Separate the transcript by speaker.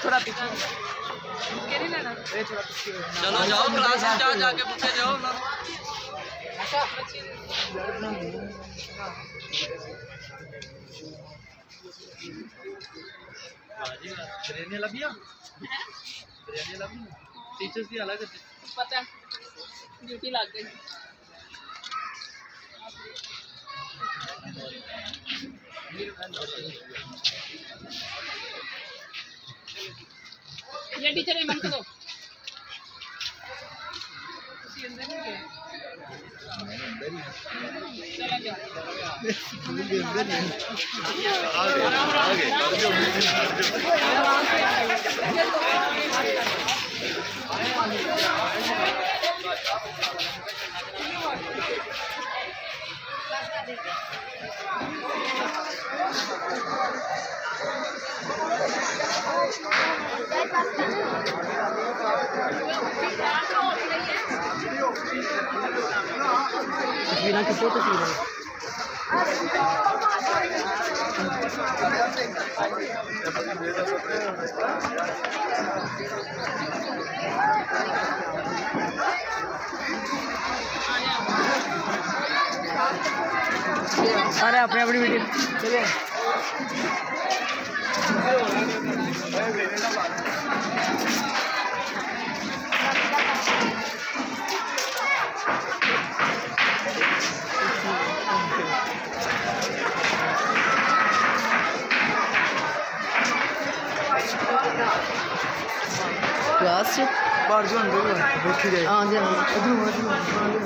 Speaker 1: थोड़ा पीछे नहीं लेना थोड़ा पीछे
Speaker 2: चलो जाओ क्लास में जा जाके पूछे जाओ ना बिरयानी लबिया टीचर्स की अलग
Speaker 1: पता ड्यूटी लग गई ये टीचर है मन को दो तस्वीरें कितनी तस्वीरें अरे अपने अपनी वीडियो चलिए क्लास से बाहर जो अंदर बैठी जाए हाँ जी हाँ